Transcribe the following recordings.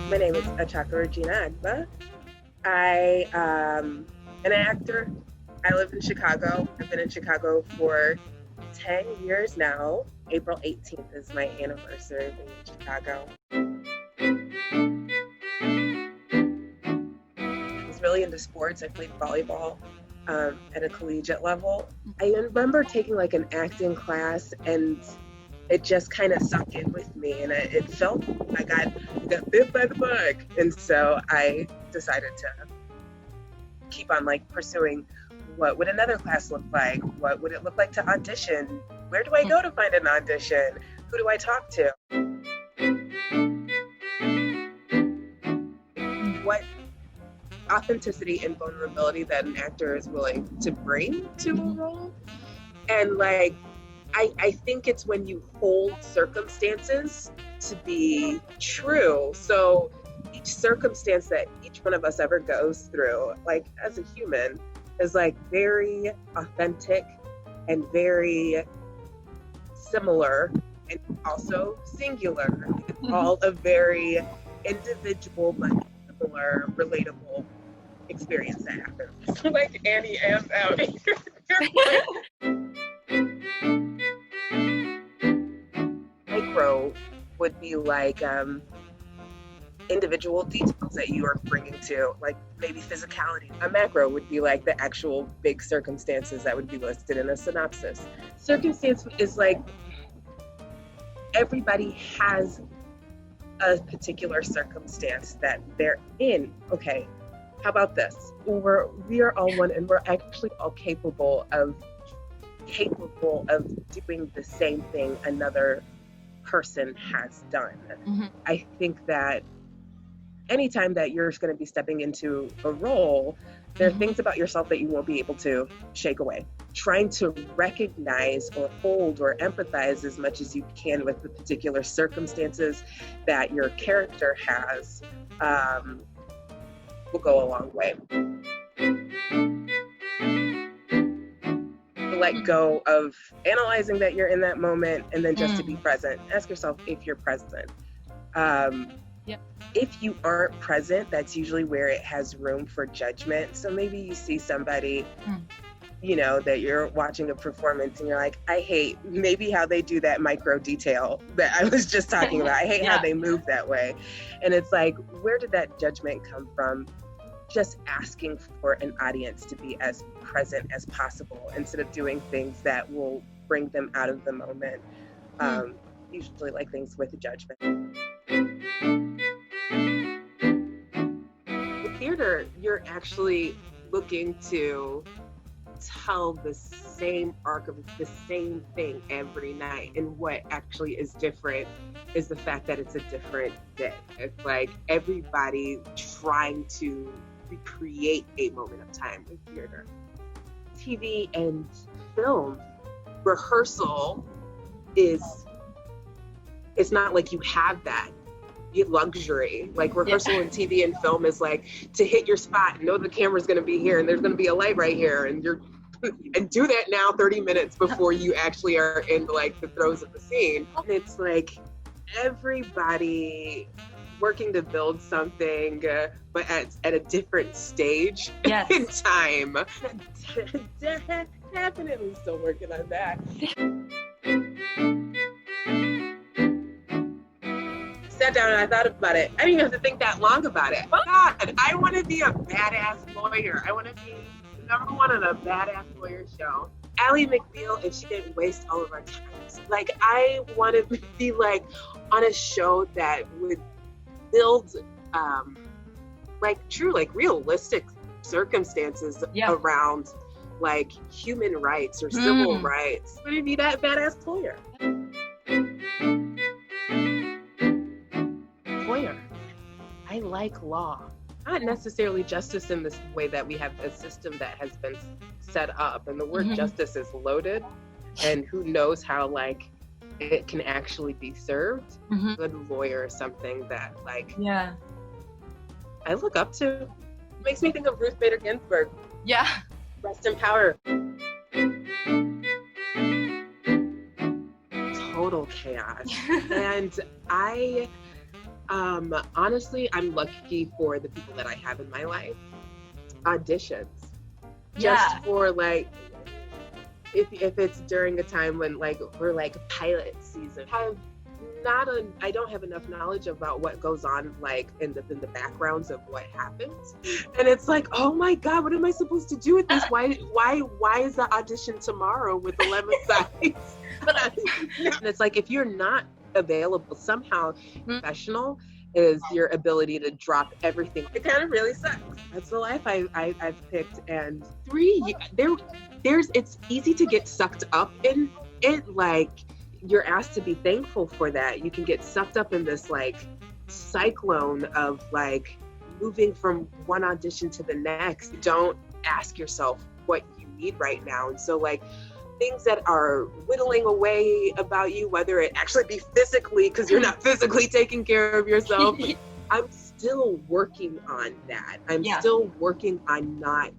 My name is Echaka Agba. I am an actor. I live in Chicago. I've been in Chicago for 10 years now. April 18th is my anniversary of being in Chicago. I was really into sports. I played volleyball at a collegiate level. I remember taking like an acting class, and it just kind of sunk in with me, and it felt I got bit by the bug. And so I decided to keep on like pursuing what would another class look like? What would it look like to audition? Where do I go to find an audition? Who do I talk to? What authenticity and vulnerability that an actor is willing to bring to a role. And like, I think it's when you hold circumstances to be true. So each circumstance that each one of us ever goes through, like as a human, is like very authentic and very similar and also singular. It's all a very individual but similar, relatable experience that happens. Like Annie amps out here. Micro would be like individual details that you are bringing to, like maybe physicality. A macro would be like the actual big circumstances that would be listed in a synopsis. Circumstance is like everybody has a particular circumstance that they're in. Okay, how about this? We are all one, and we're actually all capable of doing the same thing another person has done. Mm-hmm. I think that anytime that you're going to be stepping into a role, there are things about yourself that you won't be able to shake away. Trying to recognize or hold or empathize as much as you can with the particular circumstances that your character has will go a long way. Let go of analyzing that you're in that moment, and then just to be present. Ask yourself if you're present. If you aren't present, that's usually where it has room for judgment. So maybe you see somebody, you know, that you're watching a performance and you're like, I hate maybe how they do that micro detail that I was just talking about. I hate how they move that way. And it's like, where did that judgment come from? Just asking for an audience to be as present as possible instead of doing things that will bring them out of the moment. Usually like things with judgment. With theater, you're actually looking to tell the same arc of the same thing every night. And what actually is different is the fact that it's a different day. It's like everybody trying to recreate a moment of time with theater. TV and film, rehearsal it's not like you have that luxury. Like rehearsal in TV and film is like to hit your spot, know the camera's going to be here and there's going to be a light right here, and and do that now 30 minutes before you actually are in like the throes of the scene. And it's like everybody working to build something, but at a different stage in time. Definitely still working on that. Sat down and I thought about it. I didn't even have to think that long about it. God, I want to be a badass lawyer. I want to be number one on a badass lawyer show. Ally McBeal, if she didn't waste all of our time. Like, I want to be like on a show that would build like true, like realistic circumstances around like human rights or civil rights. Would it be that badass lawyer? I like law, not necessarily justice in this way that we have a system that has been set up, and the word justice is loaded, and who knows how like it can actually be served. Good lawyer is something that like I look up to. It makes me think of Ruth Bader Ginsburg. Rest in power. Total chaos. And I Honestly, I'm lucky for the people that I have in my life. Auditions, Yeah. just for like, if it's during a time when like we're like pilot season, I don't have enough knowledge about what goes on like in the backgrounds of what happens, and it's like, oh my god, what am I supposed to do with this? Why is the audition tomorrow with 11 sides? And it's like, if you're not available somehow, professional is your ability to drop everything. It kind of really sucks. That's the life I've picked. And it's easy to get sucked up in it. Like, you're asked to be thankful for that. You can get sucked up in this like cyclone of like moving from one audition to the next. Don't ask yourself what you need right now. And so like things that are whittling away about you, whether it actually be physically, because you're not physically taking care of yourself. I'm still working on that. I'm still working on not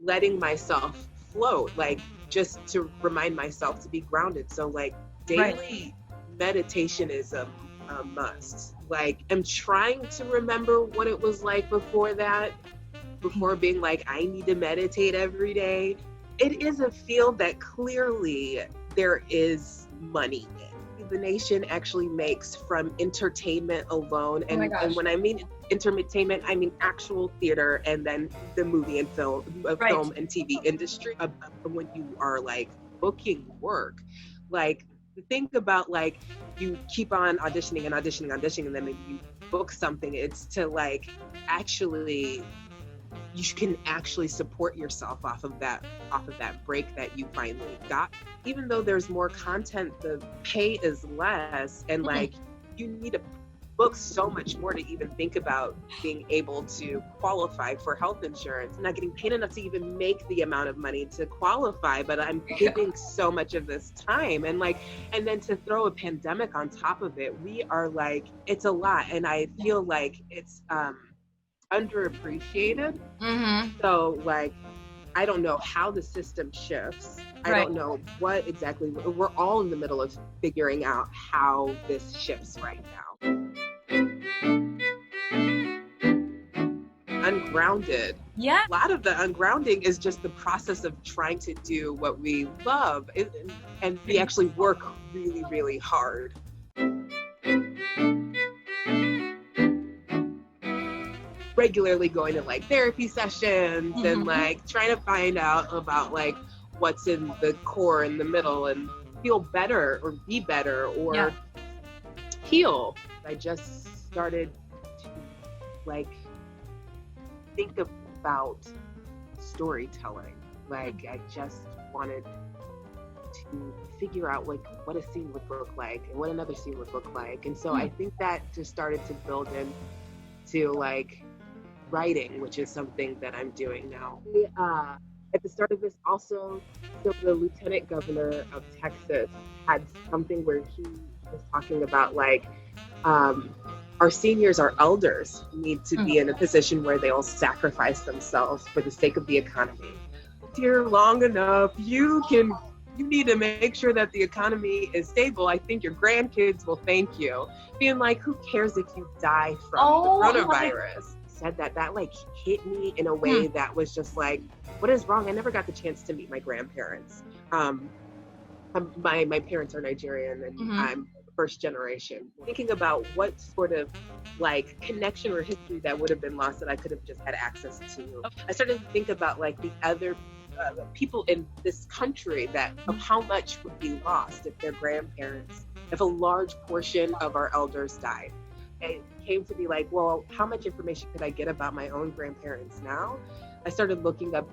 letting myself float, like just to remind myself to be grounded. So like daily meditation is a must. Like, I'm trying to remember what it was like before that, before being like, I need to meditate every day. It is a field that clearly there is money in. The nation actually makes from entertainment alone. And, and when I mean entertainment, I mean actual theater, and then the movie and film and TV industry. When you are like booking work, like think about like you keep on auditioning and auditioning, and then you book something. It's to like actually, you can actually support yourself off of that break that you finally got. Even though there's more content, the pay is less, and like you need to book so much more to even think about being able to qualify for health insurance. I'm not getting paid enough to even make the amount of money to qualify, but I'm giving so much of this time, and then to throw a pandemic on top of it, we are like, it's a lot, and I feel like it's underappreciated. So like, I don't know how the system shifts. I don't know what exactly, we're all in the middle of figuring out how this shifts right now. Ungrounded. Yeah. A lot of the ungrounding is just the process of trying to do what we love, and we actually work really, really hard. Regularly going to like therapy sessions and like trying to find out about like what's in the core in the middle and feel better or be better or heal. I just started to like think about storytelling. Like, I just wanted to figure out like what a scene would look like and what another scene would look like. And so I think that just started to build into like writing, which is something that I'm doing now. At the start of this also, so the lieutenant governor of Texas had something where he was talking about like, our seniors, our elders need to be in a position where they'll sacrifice themselves for the sake of the economy. If you're long enough, you need to make sure that the economy is stable. I think your grandkids will thank you. Being like, who cares if you die from the coronavirus? Said that like hit me in a way that was just like, what is wrong? I never got the chance to meet my grandparents. My parents are Nigerian, and I'm first generation. Thinking about what sort of like connection or history that would have been lost that I could have just had access to. I started to think about like the other people in this country, that of how much would be lost if a large portion of our elders died. It came to be like, well, how much information could I get about my own grandparents now? I started looking up,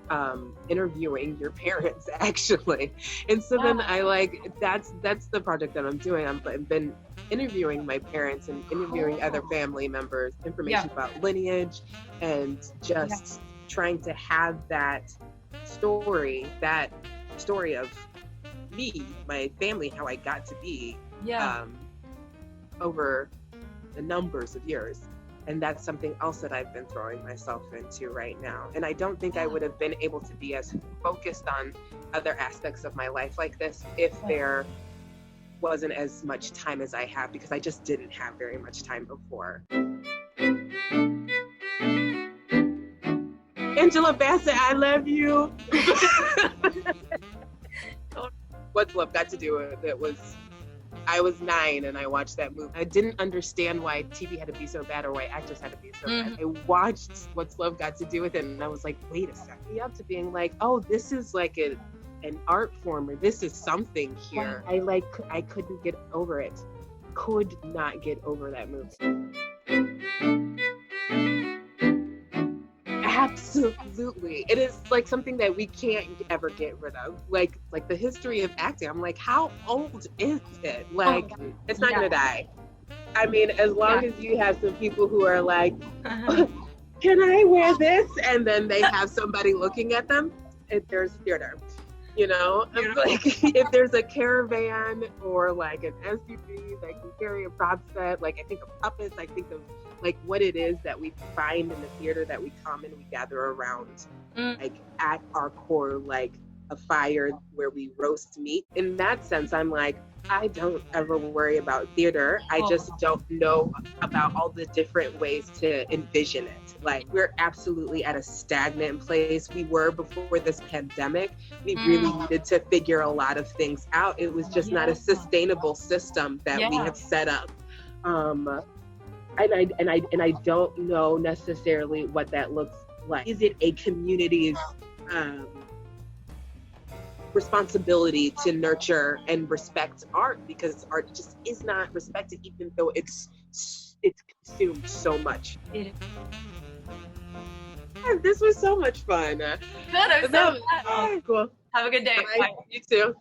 interviewing your parents actually. And so then I like, that's the project that I'm doing. I've been interviewing my parents and interviewing other family members, information about lineage, and just trying to have that story of me, my family, how I got to be over the numbers of years. And that's something else that I've been throwing myself into right now. And I don't think I would have been able to be as focused on other aspects of my life like this if there wasn't as much time as I have because I just didn't have very much time before. Angela Bassett, I love you. What's Love Got to Do with it was, I was 9 and I watched that movie. I didn't understand why TV had to be so bad or why actors had to be so bad. I watched What's Love Got to Do with It and I was like, wait a second. Up to being like, oh, this is like an art form, or this is something here. I couldn't get over it. Could not get over that movie. Absolutely. It is like something that we can't ever get rid of. Like the history of acting. I'm like, how old is it? Like, it's not gonna die. I mean, as long as you have some people who are like, can I wear this? And then they have somebody looking at them, there's theater. You know, like if there's a caravan or like an SUV that can carry a prop set, like I think of puppets, I think of like what it is that we find in the theater that we come and we gather around, like at our core, like a fire where we roast meat. In that sense, I'm like, I don't ever worry about theater. I just don't know about all the different ways to envision it. Like, we're absolutely at a stagnant place. We were before this pandemic. We really needed to figure a lot of things out. It was just not a sustainable system that we have set up. And I don't know necessarily what that looks like. Is it a community's responsibility to nurture and respect art, because art just is not respected, even though it's consumed so much. This was so much fun. Good, I'm so glad. Cool. Have a good day. Bye. You too.